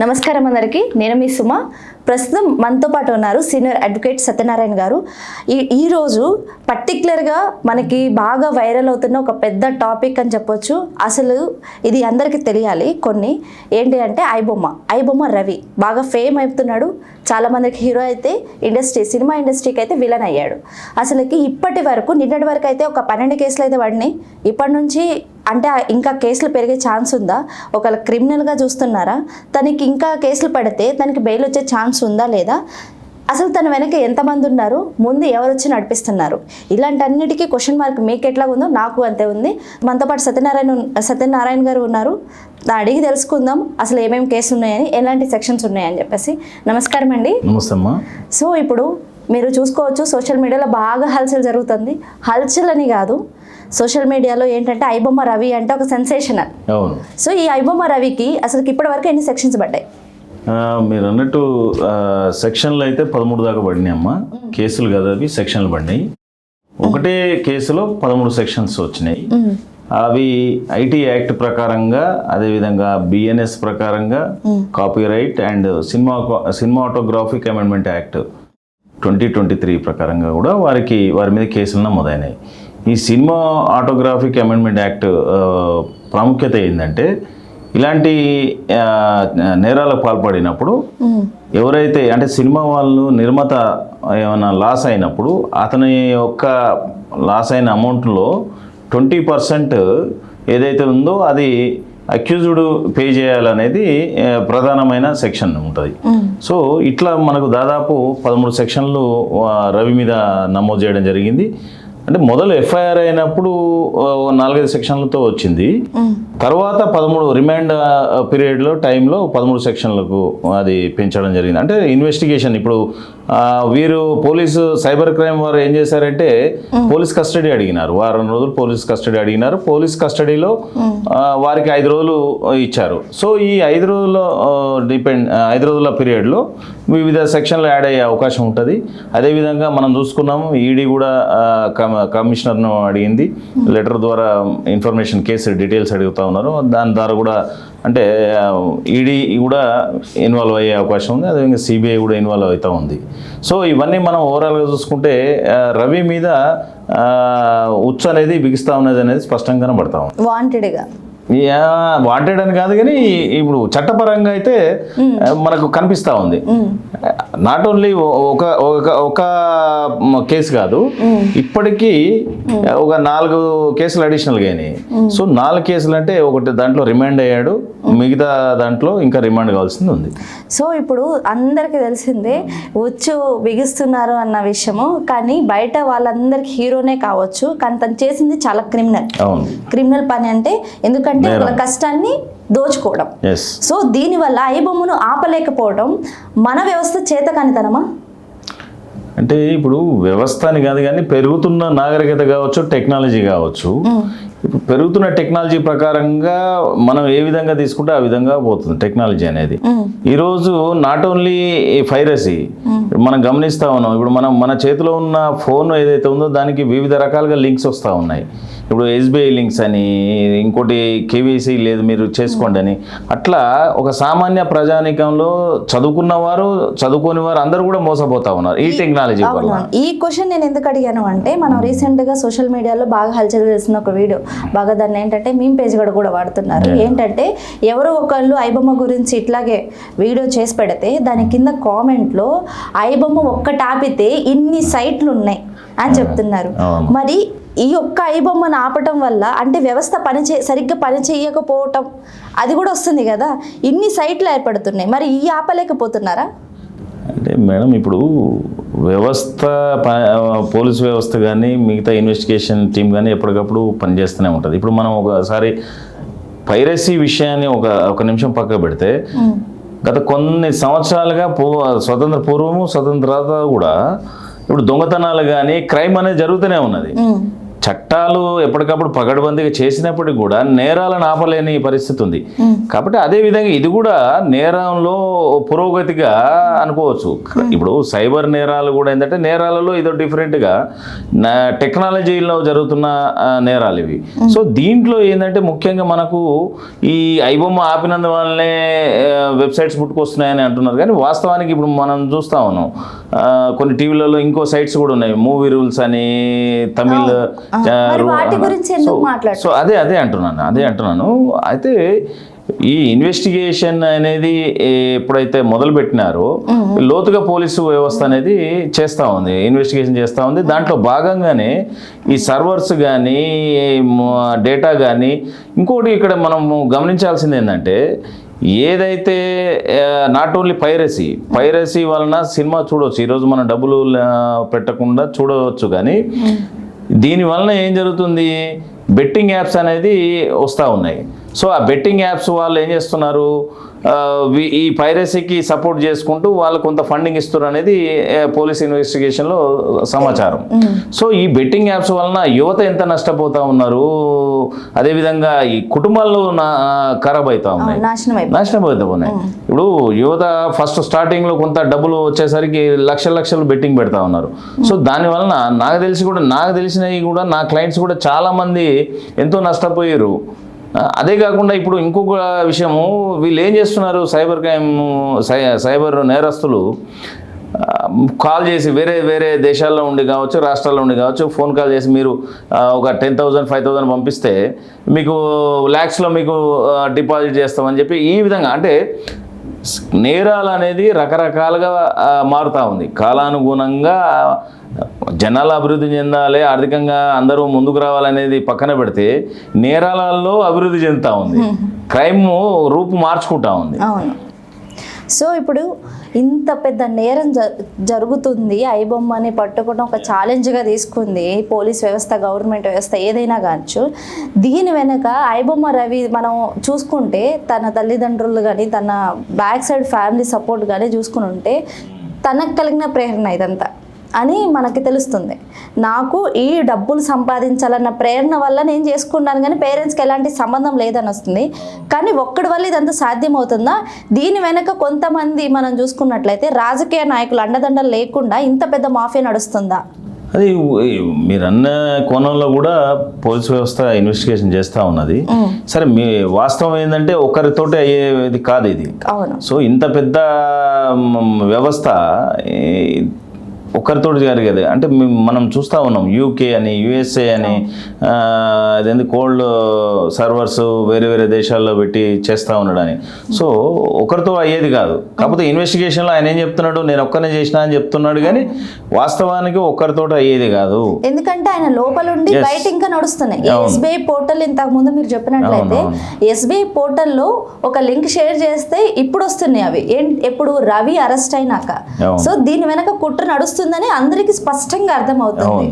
నమస్కారం అందరికీ. నేను మీ సుమ. ప్రస్తుతం మనతో పాటు ఉన్నారు సీనియర్ అడ్వకేట్ సత్యనారాయణ గారు. ఈరోజు పర్టికులర్గా మనకి బాగా వైరల్ అవుతున్న ఒక పెద్ద టాపిక్ అని చెప్పొచ్చు. అసలు ఇది అందరికీ తెలియాలి. కొన్ని ఏంటి అంటే ఐబొమ్మ రవి బాగా ఫేమ్ అవుతున్నాడు. చాలామందికి హీరో అయితే సినిమా ఇండస్ట్రీకి అయితే విలన్ అయ్యాడు. అసలుకి ఇప్పటి వరకు నిన్నటి వరకు అయితే ఒక 12 కేసులు అయితే పడినాయి. ఇప్పటి నుంచి అంటే ఇంకా కేసులు పెరిగే ఛాన్స్ ఉందా? ఒకవేళ క్రిమినల్గా చూస్తున్నారా? తనకి ఇంకా కేసులు పడితే తనకి బెయిల్ వచ్చే ఛాన్స్ ఉందా లేదా? అసలు తన వెనక ఎంతమంది ఉన్నారు? ముందు ఎవరు వచ్చి నడిపిస్తున్నారు? ఇలాంటి అన్నిటికీ క్వశ్చన్ మార్క్ మీకు ఎట్లా ఉందో నాకు అంతే ఉంది. మనతో పాటు సత్యనారాయణ గారు ఉన్నారు. అడిగి తెలుసుకుందాం అసలు ఏమేమి కేసులు ఉన్నాయని, ఎలాంటి సెక్షన్స్ ఉన్నాయని చెప్పేసి. నమస్కారం అండి. నమస్తే అమ్మా. సో ఇప్పుడు మీరు చూసుకోవచ్చు, సోషల్ మీడియాలో బాగా హల్చల్ జరుగుతుంది. హల్చల్ అని కాదు, సోషల్ మీడియాలో ఏంటంటే ఐబొమ్మ రవి అంటే ఒక సెన్సేషనల్. అవును. సో ఈ ఐబొమ్మ రవికి అసలు ఇప్పటి వరకు ఎన్ని సెక్షన్స్ పడ్డాయి? మీరు అన్నట్టు సెక్షన్లు అయితే 13 దాకా పడినాయి అమ్మా. కేసులు కదా అవి, సెక్షన్లు పడినాయి. ఒకటే కేసులో 13 సెక్షన్స్ వచ్చినాయి. అవి ఐటీ యాక్ట్ ప్రకారంగా, అదేవిధంగా బిఎన్ఎస్ ప్రకారంగా, copyright and cinematographic amendment act 2023 ప్రకారంగా కూడా వారి మీద కేసులు నమోదైనాయి. ఈ సినిమా ఆటోగ్రాఫిక్ అమెండ్మెంట్ యాక్ట్ ప్రాముఖ్యత ఏంటంటే, ఇలాంటి నేరాలకు పాల్పడినప్పుడు ఎవరైతే అంటే సినిమా వాళ్ళు నిర్మాత ఏమైనా లాస్ అయినప్పుడు అతని యొక్క లాస్ అయిన అమౌంట్లో 20% ఏదైతే ఉందో అది అక్యూజ్డ్ పే చేయాలనేది ప్రధానమైన సెక్షన్ ఉంటుంది. సో ఇట్లా మనకు దాదాపు 13 సెక్షన్లు రవి మీద నమోదు చేయడం జరిగింది. అంటే మొదలు ఎఫ్ఐఆర్ అయినప్పుడు 4-5 సెక్షన్లతో వచ్చింది. తర్వాత 13 రిమాండ్ పీరియడ్లో టైంలో 13 సెక్షన్లకు అది పెంచడం జరిగింది. అంటే ఇన్వెస్టిగేషన్ ఇప్పుడు వీరు పోలీసు సైబర్ క్రైమ్ వారు ఏం చేశారంటే పోలీస్ కస్టడీ అడిగినారు. వారం రోజులు పోలీస్ కస్టడీ అడిగినారు. పోలీస్ కస్టడీలో వారికి 5 రోజులు ఇచ్చారు. సో ఈ 5 రోజుల 5 రోజుల పీరియడ్లో వివిధ సెక్షన్లు యాడ్ అయ్యే అవకాశం ఉంటుంది. అదేవిధంగా మనం చూసుకున్నాము, ఈడీ కూడా కమిషనర్ను అడిగింది. లెటర్ ద్వారా ఇన్ఫర్మేషన్ కేసు డీటెయిల్స్ అడుగుతూ ఉన్నారు. దాని ద్వారా కూడా అంటే ఈడీ కూడా ఇన్వాల్వ్ అయ్యే అవకాశం ఉంది. అదేవిధంగా సిబిఐ కూడా ఇన్వాల్వ్ అవుతూ ఉంది. సో ఇవన్నీ మనం ఓవరాల్గా చూసుకుంటే రవి మీద ఉచ్చు అనేది బిగిస్తూ ఉన్నది అనేది స్పష్టంగా కనబడతా ఉంది. వాంటెడ్ అని కాదు, కానీ ఇప్పుడు చట్టపరంగా అయితే మనకు కనిపిస్తూ ఉంది. నాట్ ఓన్లీ ఒక కేసు కాదు, ఇప్పటికీ ఒక 4 కేసులు అడిషనల్గా అయినాయి. సో 4 కేసులు అంటే ఒకటి దాంట్లో రిమాండ్ అయ్యాడు, మిగతా దాంట్లో ఇంకా రిమాండ్ కావాల్సింది ఉంది. సో ఇప్పుడు అందరికీ తెలిసిందే ఉచ్చు బిగిస్తున్నారు అన్న విషయము. కానీ బయట వాళ్ళందరికీ హీరోనే కావచ్చు, కానీ తను చేసింది చాలా క్రిమినల్ పని. అంటే ఎందుకంటే వాళ్ళ కష్టాన్ని దోచుకోవడం. సో దీనివల్ల ఐబొమ్మను ఆపలేకపోవడం మన వ్యవస్థ చేతకానితనమా? అంటే ఇప్పుడు వ్యవస్థ అని కాదు, కానీ పెరుగుతున్న నాగరికత కావచ్చు, టెక్నాలజీ కావచ్చు. ఇప్పుడు పెరుగుతున్న టెక్నాలజీ ప్రకారంగా మనం ఏ విధంగా తీసుకుంటే ఆ విధంగా పోతుంది టెక్నాలజీ అనేది. ఈరోజు నాట్ ఓన్లీ పైరసీ మనం గమనిస్తూ ఉన్నాం. ఇప్పుడు మన చేతిలో ఉన్న ఫోన్ ఏదైతే ఉందో దానికి వివిధ రకాలుగా లింక్స్ వస్తూ ఉన్నాయి. ఇప్పుడు ఎస్బీఐ లింక్స్ అని, ఇంకోటి కేవైసీ లేదు మీరు చేసుకోండి అని. అట్లా ఒక సామాన్య ప్రజానికంలో చదువుకున్నవారు, చదువుకోని వారు అందరూ కూడా మోసపోతా ఉన్నారు ఈ టెక్నాలజీ వల్ల. ఈ క్వశ్చన్ నేను ఎందుకు అడిగాను అంటే, మనం రీసెంట్గా సోషల్ మీడియాలో బాగా హల్చల్ చేసిన ఒక వీడియో, బాగా దాన్ని ఏంటంటే మీమ్ పేజ్ కూడా వాడుతున్నారు. ఏంటంటే ఎవరో ఒకళ్ళు ఐబొమ్మ గురించి ఇట్లాగే వీడియో చేసి పెడితే దాని కింద కామెంట్లో ఐబొమ్మ ఒక్కటి ఆపితే ఇన్ని సైట్లు ఉన్నాయి అని చెప్తున్నారు. మరి ఈ ఒక్క ఐబొమ్మను ఆపటం వల్ల అంటే వ్యవస్థ సరిగ్గా పని చేయకపోవటం అది కూడా వస్తుంది కదా. ఇన్ని సైట్లు ఏర్పడుతున్నాయి, మరి ఈ ఆపలేకపోతున్నారా? అంటే మేడం, ఇప్పుడు వ్యవస్థ, పోలీస్ వ్యవస్థ కానీ మిగతా ఇన్వెస్టిగేషన్ టీం కానీ ఎప్పటికప్పుడు పనిచేస్తూనే ఉంటుంది. ఇప్పుడు మనం ఒకసారి పైరసీ విషయాన్ని ఒక నిమిషం పక్క పెడితే, గత కొన్ని సంవత్సరాలుగా స్వతంత్ర పూర్వము స్వతంత్ర తర్వాత కూడా ఇప్పుడు దొంగతనాలు కానీ క్రైమ్ అనేది జరుగుతూనే ఉన్నది. చట్టాలు ఎప్పటికప్పుడు పగడబందీగా చేసినప్పటికీ కూడా నేరాలను ఆపలేని పరిస్థితి ఉంది. కాబట్టి అదే విధంగా ఇది కూడా నేరంలో పురోగతిగా అనుకోవచ్చు. ఇప్పుడు సైబర్ నేరాలు కూడా ఏంటంటే నేరాలలో ఇదో డిఫరెంట్గా టెక్నాలజీలో జరుగుతున్న నేరాలు ఇవి. సో దీంట్లో ఏంటంటే ముఖ్యంగా మనకు ఈ ఐబొమ్మ ఆపినందువల్లనే వెబ్సైట్స్ పుట్టుకొస్తున్నాయని అంటున్నారు, కానీ వాస్తవానికి ఇప్పుడు మనం చూస్తా ఉన్నాం కొన్ని టీవీలలో ఇంకో సైట్స్ కూడా ఉన్నాయి, మూవీ రూల్స్ అని, తమిళ్. సో అదే అంటున్నాను. అయితే ఈ ఇన్వెస్టిగేషన్ అనేది ఎప్పుడైతే మొదలు పెట్టినారో లోతుగా పోలీసు వ్యవస్థ అనేది ఇన్వెస్టిగేషన్ చేస్తూ ఉంది. దాంట్లో భాగంగానే ఈ సర్వర్స్ కానీ డేటా కానీ, ఇంకోటి ఇక్కడ మనం గమనించాల్సింది ఏంటంటే ఏదైతే నాట్ ఓన్లీ పైరసీ వలన సినిమా చూడవచ్చు, ఈరోజు మనం డబ్బులు పెట్టకుండా చూడవచ్చు, కానీ దీని వలన ఏం జరుగుతుంది, బెట్టింగ్ యాప్స్ అనేది వస్తూ ఉన్నాయి. సో ఆ బెట్టింగ్ యాప్స్ వాళ్ళు ఏం చేస్తున్నారు, ఈ పైరసీకి సపోర్ట్ చేసుకుంటూ వాళ్ళు కొంత ఫండింగ్ ఇస్తున్నారు అనేది పోలీస్ ఇన్వెస్టిగేషన్లో సమాచారం. సో ఈ బెట్టింగ్ యాప్స్ వలన యువత ఎంత నష్టపోతూ ఉన్నారు, అదేవిధంగా ఈ కుటుంబాల్లో ఖరాబ్ అవుతూ ఉన్నాయి, నాశనం అవుతూ ఉన్నాయి. ఇప్పుడు యువత ఫస్ట్ స్టార్టింగ్లో కొంత డబ్బులు వచ్చేసరికి లక్షలు బెట్టింగ్ పెడతా ఉన్నారు. సో దాని వలన నాకు తెలిసినవి కూడా నా క్లయింట్స్ కూడా చాలామంది ఎంతో నష్టపోయారు. అదే కాకుండా ఇప్పుడు ఇంకొక విషయము, వీళ్ళు ఏం చేస్తున్నారు, సైబర్ నేరస్తులు కాల్ చేసి వేరే దేశాల్లో ఉండి కావచ్చు, రాష్ట్రాల్లో ఉండి కావచ్చు, ఫోన్ కాల్ చేసి మీరు ఒక 10,000 5,000 పంపిస్తే మీకు ల్యాక్స్లో మీకు డిపాజిట్ చేస్తామని చెప్పి ఈ విధంగా, అంటే నేరాలు అనేది రకరకాలుగా మారుతూ ఉంది. కాలానుగుణంగా జనాలు అభివృద్ధి చెందాలి, ఆర్థికంగా అందరూ ముందుకు రావాలనేది పక్కన పెడితే నేరాలలో అభివృద్ధి చెందుతూ ఉంది, క్రైమ్ రూపు మార్చుకుంటా ఉంది. అవును. సో ఇప్పుడు ఇంత పెద్ద నేరం జరుగుతుంది, ఐబొమ్మని పట్టుకోవడం ఒక ఛాలెంజ్గా తీసుకుంది పోలీస్ వ్యవస్థ, గవర్నమెంట్ వ్యవస్థ ఏదైనా కావచ్చు. దీని వెనుక ఐబొమ్మ రవి మనం చూసుకుంటే తన తల్లిదండ్రులు కానీ తన బ్యాక్ సైడ్ ఫ్యామిలీ సపోర్ట్ కానీ చూసుకుని ఉంటే తనకు కలిగిన ప్రేరణ ఇదంతా అని మనకి తెలుస్తుంది. నాకు ఈ డబ్బులు సంపాదించాలన్న ప్రేరణ వల్ల నేను చేసుకున్నాను, కానీ పేరెంట్స్కి ఎలాంటి సంబంధం లేదని వస్తుంది. కానీ ఒక్కడి వల్ల ఇదంతా సాధ్యమవుతుందా? దీని వెనక కొంతమంది మనం చూసుకున్నట్లయితే రాజకీయ నాయకులు అండదండలు లేకుండా ఇంత పెద్ద మాఫియా నడుస్తుందా? అది మీరన్న కోణంలో కూడా పోలీస్ వ్యవస్థ ఇన్వెస్టిగేషన్ చేస్తూ ఉన్నది. సరే, మీ వాస్తవం ఏంటంటే ఒకరితోటి అయ్యేది కాదు ఇది. సో ఇంత పెద్ద వ్యవస్థ ఒకరితోటి జరిగేది అంటే మనం చూస్తూ ఉన్నాం, యూకే అని, యుఎస్ఏ అని, అదేంటి కోల్డ్ సర్వర్స్ వేరే దేశాల్లో పెట్టి చేస్తూ ఉన్నాడని. సో ఒకరితో అయ్యేది కాదు. కాకపోతే ఇన్వెస్టిగేషన్లో ఆయన ఏం చెప్తున్నాడు, నేను ఒక్కనే చేసినా అని చెప్తున్నాడు, కానీ వాస్తవానికి ఒక్కరితో అయ్యేది కాదు. ఎందుకంటే ఆయన లోపలుండి బయట ఇంకా నడుస్తున్నాయి. ఎస్బీఐ పోర్టల్ ఇంతకు ముందు మీరు చెప్పినట్లయితే ఎస్బీఐ పోర్టల్లో ఒక లింక్ షేర్ చేస్తే ఇప్పుడు వస్తున్నాయి అవి ఎప్పుడు రవి అరెస్ట్ అయినాక. సో దీని వెనక కుట్ర నడుస్తుంది అందరికి స్పష్టంగా అర్థమవుతుంది.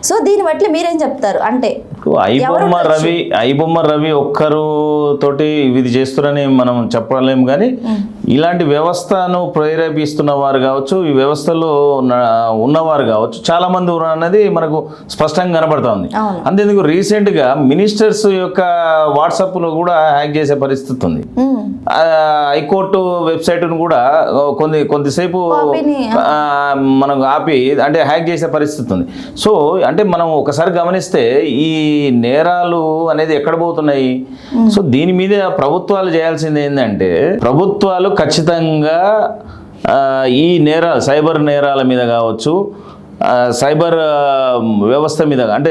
సో దీన్ని బట్టి మీరేం చెప్తారు అంటే ఐబొమ్మ రవి ఒక్కరు తోటి ఇది చేస్తున్నారని మనం చెప్పలేము, కానీ ఇలాంటి వ్యవస్థను ప్రేరేపిస్తున్న వారు కావచ్చు, ఈ వ్యవస్థలో ఉన్నవారు కావచ్చు, చాలా మంది అన్నది మనకు స్పష్టంగా కనబడతా ఉంది. అంతేందుకు రీసెంట్గా మినిస్టర్స్ యొక్క వాట్సాప్లో కూడా హ్యాక్ చేసే పరిస్థితి ఉంది. హైకోర్టు వెబ్సైట్ను కూడా కొద్దిసేపు మనకు ఆపి అంటే హ్యాక్ చేసే పరిస్థితి ఉంది. సో అంటే మనం ఒకసారి గమనిస్తే ఈ నేరాలు అనేది ఎక్కడ పోతున్నాయి. సో దీని మీద ప్రభుత్వాలు చేయాల్సింది ఏంటంటే, ప్రభుత్వాలు ఖచ్చితంగా ఈ నేరాలు, సైబర్ నేరాల మీద కావచ్చు, సైబర్ వ్యవస్థ మీద అంటే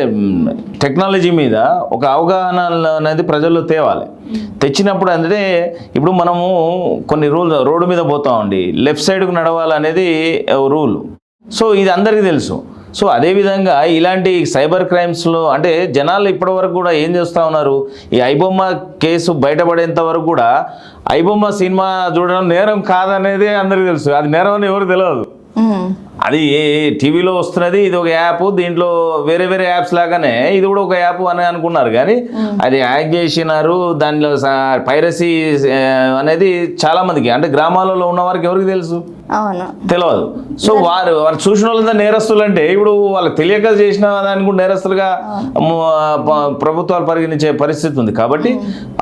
టెక్నాలజీ మీద ఒక అవగాహన అనేది ప్రజల్లో తేవాలి. తెచ్చినప్పుడు అంటే ఇప్పుడు మనము కొన్ని రోడ్డు మీద పోతామండి, లెఫ్ట్ సైడ్కు నడవాలనేది రూల్. సో ఇది అందరికీ తెలుసు. సో అదేవిధంగా ఇలాంటి సైబర్ క్రైమ్స్లో అంటే జనాలు ఇప్పటివరకు కూడా ఏం చేస్తూ ఉన్నారు, ఈ ఐబొమ్మ కేసు బయటపడేంత వరకు కూడా ఐబొమ్మ సినిమా చూడడం నేరం కాదనేది అందరికీ తెలుసు. అది నేరం అని ఎవరు తెలియదు. అది టీవీలో వస్తున్నది, ఇది ఒక యాప్, దీంట్లో వేరే వేరే యాప్స్ లాగానే ఇది కూడా ఒక యాప్ అని అనుకున్నారు, కానీ అది హ్యాక్ చేసినారు. దానిలో పైరసీ అనేది చాలా మందికి, అంటే గ్రామాలలో ఉన్న వారికి ఎవరికి తెలుసు, అవును, తెలియదు. సో వారు చూసిన వాళ్ళంతా నేరస్తులు అంటే ఇప్పుడు వాళ్ళకి తెలియక చేసిన దానికి కూడా నేరస్తులుగా ప్రభుత్వాలు పరిగణించే పరిస్థితి ఉంది. కాబట్టి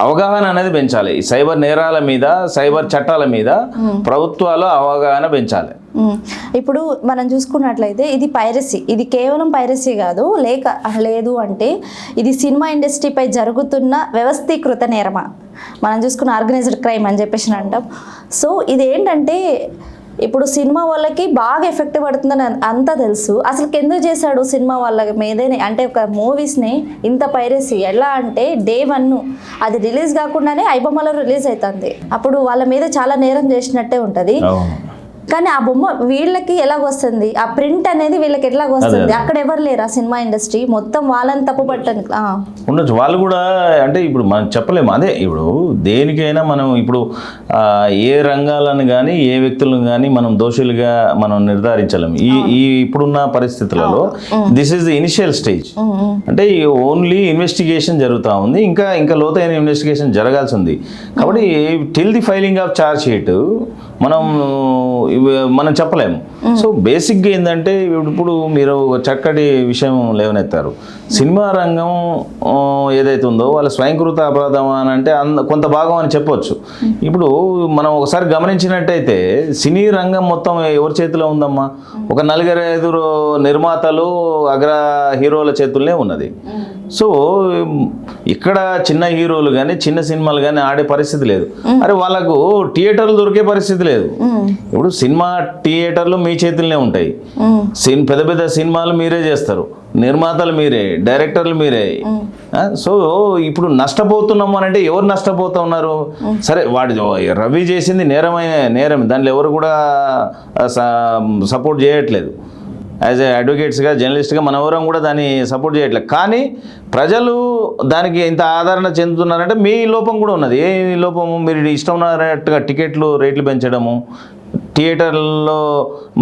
అవగాహన అనేది పెంచాలి. ఈ సైబర్ నేరాల మీద, సైబర్ చట్టాల మీద ప్రభుత్వాలు అవగాహన పెంచాలి. ఇప్పుడు మనం చూసుకున్నట్లయితే ఇది పైరసీ, ఇది కేవలం పైరసీ కాదు, లేదు అంటే ఇది సినిమా ఇండస్ట్రీపై జరుగుతున్న వ్యవస్థీకృత నేరమా, మనం చూసుకున్న ఆర్గనైజ్డ్ క్రైమ్ అని చెప్పేసి అంటాం. సో ఇది ఏంటంటే ఇప్పుడు సినిమా వాళ్ళకి బాగా ఎఫెక్ట్ పడుతుందని అంతా తెలుసు. అసలు ఎందుకు చేశాడు సినిమా వాళ్ళ మీదనే, అంటే ఒక మూవీస్ని ఇంత పైరసీ ఎలా అంటే డే 1 అది రిలీజ్ కాకుండానే ఐబొమ్మలో రిలీజ్ అవుతుంది. అప్పుడు వాళ్ళ మీద చాలా నేరం చేసినట్టే ఉంటుంది. కానీ ఆ బొమ్మ వీళ్ళకి ఎలాగొస్తుంది, ఆ ప్రింట్ అనేది వీళ్ళకి ఎలాగొస్తుంది, అక్కడ ఎవరు లేరు, ఆ సినిమా ఇండస్ట్రీ మొత్తం వాళ్ళని తప్పు పట్టడానికి ఉండొచ్చు. వాళ్ళు కూడా అంటే ఇప్పుడు మనం చెప్పలేము. అదే ఇప్పుడు దేనికైనా మనం ఇప్పుడు ఏ రంగాలను కానీ ఏ వ్యక్తులను కానీ మనం దోషులుగా మనం నిర్ధారించలేము. ఈ ఇప్పుడున్న పరిస్థితులలో this is the initial stage. అంటే ఓన్లీ ఇన్వెస్టిగేషన్ జరుగుతూ ఉంది, ఇంకా లోతైన ఇన్వెస్టిగేషన్ జరగాల్సి ఉంది. కాబట్టి till the filing of charge sheet మనం చెప్పలేము. సో బేసిక్గా ఏంటంటే ఇప్పుడు మీరు ఒక చక్కటి విషయం లేవనెత్తారు. సినిమా రంగం ఏదైతే ఉందో వాళ్ళ స్వయంకృత అపరాధం అని అంటే కొంత భాగం అని చెప్పొచ్చు. ఇప్పుడు మనం ఒకసారి గమనించినట్టయితే సినీ రంగం మొత్తం ఎవరి చేతిలో ఉందమ్మా, ఒక 4-5 నిర్మాతలు అగ్ర హీరోల చేతుల్లోనే ఉన్నది. సో ఇక్కడ చిన్న హీరోలు కానీ చిన్న సినిమాలు కానీ ఆడే పరిస్థితి లేదు. అరే వాళ్ళకు థియేటర్లు దొరికే పరిస్థితి లేదు. ఇప్పుడు సినిమా థియేటర్లు మీ చేతుల్లోనే ఉంటాయి. పెద్ద పెద్ద సినిమాలు మీరే చేస్తారు, నిర్మాతలు మీరే, డైరెక్టర్లు మీరే. సో ఇప్పుడు నష్టపోతున్నాము అని అంటే ఎవరు నష్టపోతా ఉన్నారు? సరే వాడి రవి చేసింది నేరం, దాంట్లో ఎవరు కూడా సపోర్ట్ చేయట్లేదు. యాజ్ ఏ అడ్వకేట్స్గా, జర్నలిస్ట్గా మన ఎవరం కూడా దాన్ని సపోర్ట్ చేయట్లేదు. కానీ ప్రజలు దానికి ఇంత ఆదరణ చెందుతున్నారంటే మీ లోపం కూడా ఉన్నది. ఏ లోపము? మీరు ఇష్టం ఉన్నట్టుగా టికెట్లు రేట్లు పెంచడము, థియేటర్లో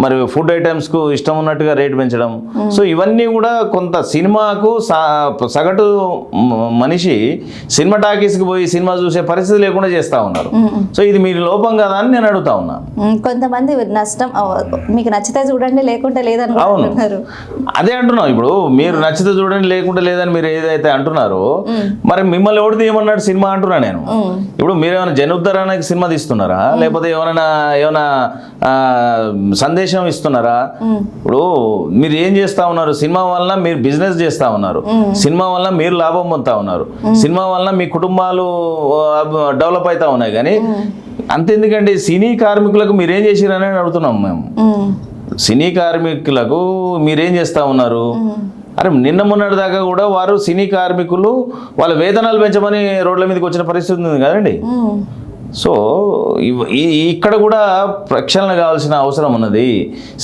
మరి ఫుడ్ ఐటమ్స్కు ఇష్టం ఉన్నట్టుగా రేటు పెంచడం. సో ఇవన్నీ కూడా కొంత సినిమాకు సగటు మనిషి సినిమా టాకీస్కి పోయి సినిమా చూసే పరిస్థితి లేకుండా చేస్తూ ఉన్నారు. సో ఇది మీరు లోపం కదా అని నేను అడుగుతా ఉన్నా. కొంతమంది నష్టం మీకు నచ్చితే చూడండి లేకుంటే లేదని. అవును, అదే అంటున్నాం. ఇప్పుడు మీరు నచ్చితే చూడండి లేకుంటే లేదని మీరు ఏదైతే అంటున్నారో, మరి మిమ్మల్ని ఎవడు తీయమన్నాడు సినిమా అంటున్నా నేను. ఇప్పుడు మీరు ఏమైనా జనోద్ధరణకి సినిమా తీస్తున్నారా, లేకపోతే ఏమైనా సందేశం ఇస్తున్నారా? ఇప్పుడు మీరు ఏం చేస్తా ఉన్నారు? సినిమా వలన మీరు బిజినెస్ చేస్తా ఉన్నారు, సినిమా వలన మీరు లాభం పొందుతా ఉన్నారు, సినిమా వలన మీ కుటుంబాలు డెవలప్ అవుతా ఉన్నాయి. కానీ అంతెందుకండి, సినీ కార్మికులకు మీరేం చేసిరని అడుగుతున్నాం మేము. సినీ కార్మికులకు మీరేం చేస్తా ఉన్నారు? అరే నిన్న మొన్నటి దాకా కూడా వారు సినీ కార్మికులు వాళ్ళ వేతనాలు పెంచమని రోడ్ల మీదకి వచ్చిన పరిస్థితి ఉంది కదండి. సో ఇక్కడ కూడా ప్రక్షాళన కావాల్సిన అవసరం ఉన్నది.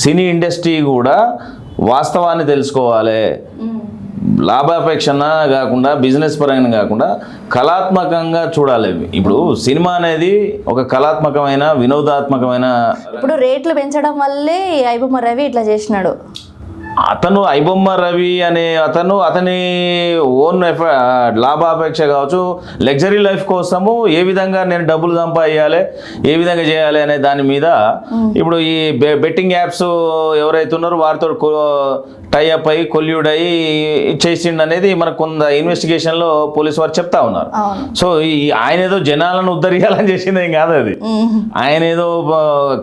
సినీ ఇండస్ట్రీ కూడా వాస్తవాన్ని తెలుసుకోవాలి. లాభాపేక్షణ కాకుండా, బిజినెస్ పరంగా కాకుండా కళాత్మకంగా చూడాలి. ఇప్పుడు సినిమా అనేది ఒక కళాత్మకమైన, వినోదాత్మకమైన. ఇప్పుడు రేట్లు పెంచడం వల్లే ఐబొమ్మ రవి ఇట్లా చేసినాడు. అతను ఐబొమ్మ రవి అనే అతని ఓన్ లాభాపేక్ష కావచ్చు, లగ్జరీ లైఫ్ కోసము ఏ విధంగా నేను డబ్బులు సంపాదించాలి, ఏ విధంగా చేయాలి అనే దాని మీద ఇప్పుడు ఈ బెట్టింగ్ యాప్స్ ఎవరైతే ఉన్నారో వారితో టైఅప్ అయ్యి కొల్యూడ్ అయ్యి చేసిండు అనేది మనకు కొంత ఇన్వెస్టిగేషన్లో పోలీసు వారు చెప్తా ఉన్నారు. సో ఆయన ఏదో జనాలను ఉద్ధరించాలని చేసింది ఏం కాదు అది, ఆయన ఏదో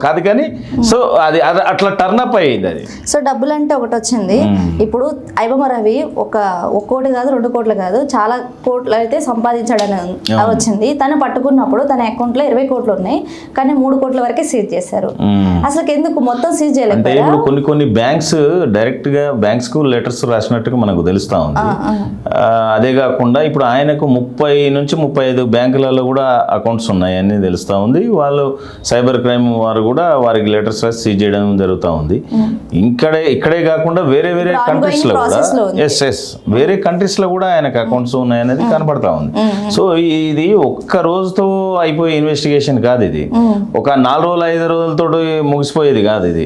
కాదు. కానీ సో అది అట్లా టర్నప్ అయ్యింది అది. సో డబ్బులు అంటే ఒకటి వచ్చింది. ఇప్పుడు ఐబొమ్మ రవి ఒక కోటి కాదు, 2 కోట్లు కాదు, చాలా కోట్లు అయితే సంపాదించాడని వచ్చింది. తను పట్టుకున్నప్పుడు తన అకౌంట్లో 20 కోట్లు ఉన్నాయి, కానీ 3 కోట్ల వరకే సీజ్ చేశారు. అసలు ఎందుకు మొత్తం సీజ్ చేయలేదు? ఇప్పుడు కొన్ని బ్యాంక్స్ డైరెక్ట్ గా బ్యాంక్స్ కు లెటర్స్ రాసినట్టుగా మనకు తెలుస్తా ఉంది. అదే కాకుండా ఇప్పుడు ఆయనకు 30 నుంచి 35 బ్యాంకులలో కూడా అకౌంట్స్ ఉన్నాయని తెలుస్తా ఉంది. వాళ్ళు సైబర్ క్రైమ్ వారు కూడా వారికి లెటర్స్ రాసి సీజ్ చేయడం జరుగుతూ ఉంది. ఇక్కడే కాకుండా వేరే కంట్రీస్ లో కూడా వేరే కంట్రీస్ లో కూడా ఆయనకు అకౌంట్స్ ఉన్నాయనేది కనబడతా ఉంది. సో ఇది ఒక్క రోజుతో అయిపోయే ఇన్వెస్టిగేషన్ కాదు. ఇది ఒక 4 రోజులు 5 రోజులతో ముగిసిపోయేది కాదు ఇది.